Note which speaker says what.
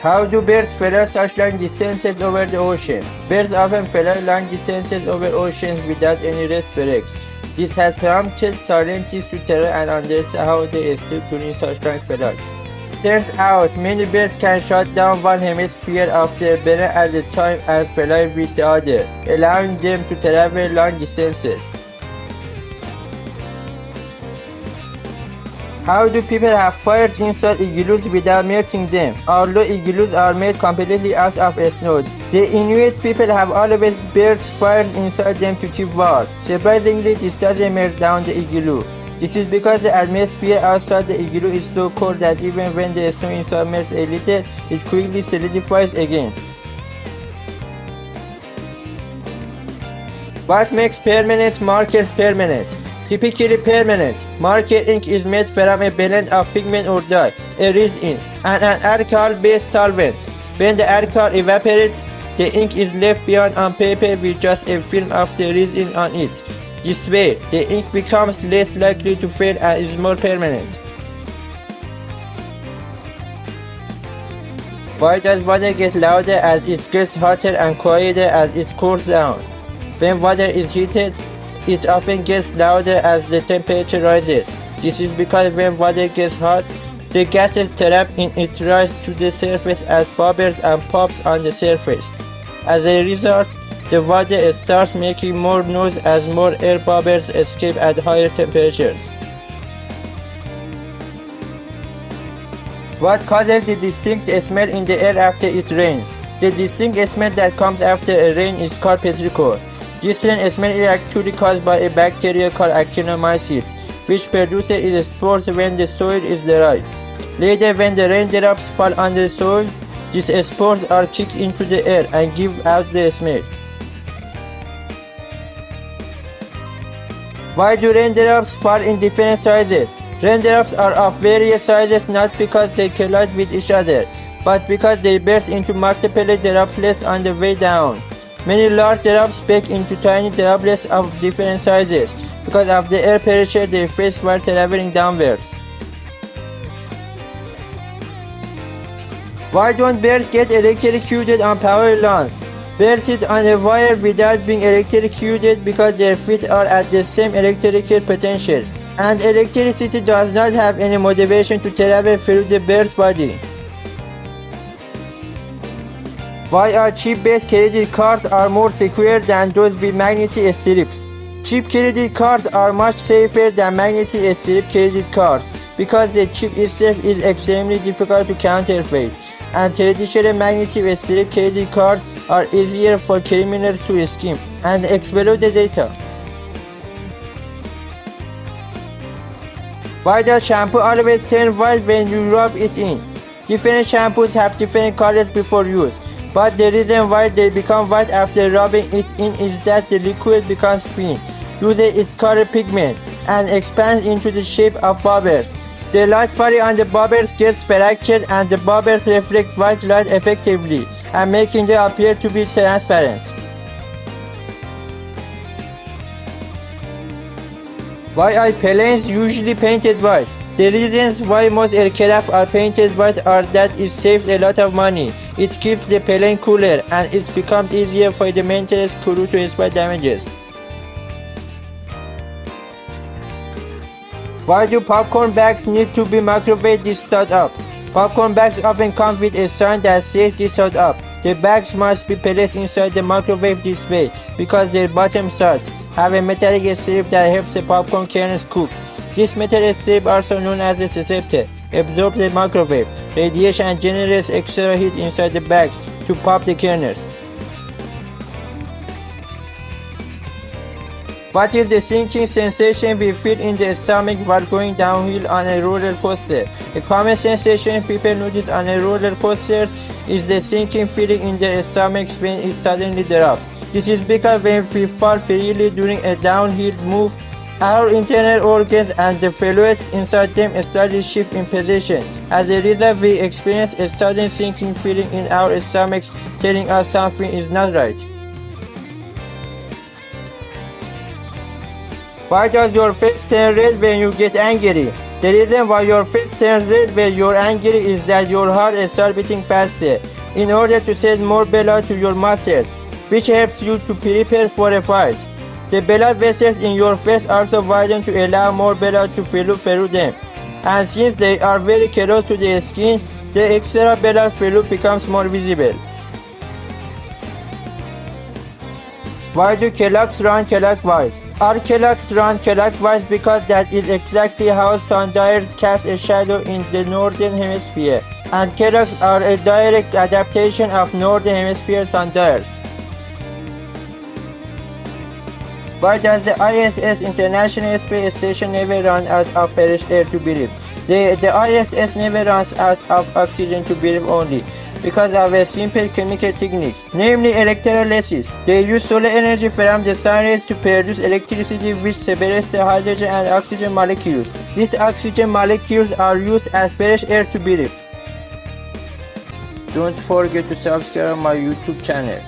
Speaker 1: How do birds follow such long distances over the ocean? Birds often follow long distances over oceans without any rest breaks. This has prompted scientists to try and understand how they sleep during such long flights. Turns out, many birds can shut down one hemisphere of their brain at a time and fly with the other, allowing them to travel long distances. How do people have fires inside igloos without melting them? Although igloos are made completely out of snow, the Inuit people have always built fires inside them to keep warm. Surprisingly, this doesn't melt down the igloo. This is because the atmosphere outside the igloo is so cold that even when the snow inside melts a little, it quickly solidifies again. What makes permanent markers permanent? Typically permanent, marker ink is made from a blend of pigment or dye, a resin, and an alcohol-based solvent. When the alcohol evaporates, the ink is left behind on paper with just a film of the resin on it. This way, the ink becomes less likely to fail and is more permanent. Why does water get louder as it gets hotter and quieter as it cools down? When water is heated, it often gets louder as the temperature rises. This is because when water gets hot, the gases trapped in it rise to the surface as bubbles and pops on the surface. As a result, the water starts making more noise as more air bubbles escape at higher temperatures. What causes the distinct smell in the air after it rains? The distinct smell that comes after a rain is called petrichor. This rain smell is actually caused by a bacteria called actinomycetes, which produces its spores when the soil is dry. Later, when the raindrops fall on the soil, these spores are kicked into the air and give out the smell. Why do raindrops fall in different sizes? Raindrops are of various sizes not because they collide with each other, but because they burst into multiple droplets on the way down. Many large drops break into tiny droplets of different sizes because of the air pressure they face while traveling downwards. Why don't birds get electrocuted on power lines? Birds sit on a wire without being electrocuted because their feet are at the same electrical potential, and electricity does not have any motivation to travel through the bird's body. Why are chip-based credit cards are more secure than those with magnetic strips? Chip credit cards are much safer than magnetic strip credit cards because the chip itself is extremely difficult to counterfeit, and traditional magnetic strip credit cards are easier for criminals to scheme and exploit the data. Why does shampoo always turn white when you rub it in? Different shampoos have different colors before use, but the reason why they become white after rubbing it in is that the liquid becomes thin, loses its color pigment, and expands into the shape of bubbles. The light falling on the bubbles gets fractured and the bubbles reflect white light effectively and making them appear to be transparent. Why are planes usually painted white? The reasons why most aircraft are painted white are that it saves a lot of money, it keeps the plane cooler, and it becomes easier for the maintenance crew to spot damages. Why do popcorn bags need to be microwave thawed up? Popcorn bags often come with a sign that says thawed up. The bags must be placed inside the microwave this way because their bottom sides have a metallic strip that helps the popcorn kernels cook. This metal strip, also known as the receptor, absorbs the microwave radiation and generates extra heat inside the bags to pop the kernels. What is the sinking sensation we feel in the stomach while going downhill on a roller coaster? A common sensation people notice on a roller coaster is the sinking feeling in their stomachs when it suddenly drops. This is because when we fall freely during a downhill move, our internal organs and the fluids inside them slightly shift in position. As a result, we experience a sudden sinking feeling in our stomachs, telling us something is not right. Why does your face turn red when you get angry? The reason why your face turns red when you're angry is that your heart starts beating faster in order to send more blood to your muscles, which helps you to prepare for a fight. The blood vessels in your face also widen to allow more blood to flow through them, and since they are very close to the skin, the extra blood flow becomes more visible. Why do clocks run clockwise? Are clocks run clockwise because that is exactly how sundials cast a shadow in the northern hemisphere, and clocks are a direct adaptation of northern hemisphere sundials. Why does the ISS International Space Station never run out of fresh air to breathe? The ISS never runs out of oxygen to breathe only, because of a simple chemical technique, namely electrolysis. They use solar energy from the sun rays to produce electricity, which separates the hydrogen and oxygen molecules. These oxygen molecules are used as fresh air to breathe. Don't forget to subscribe my YouTube channel.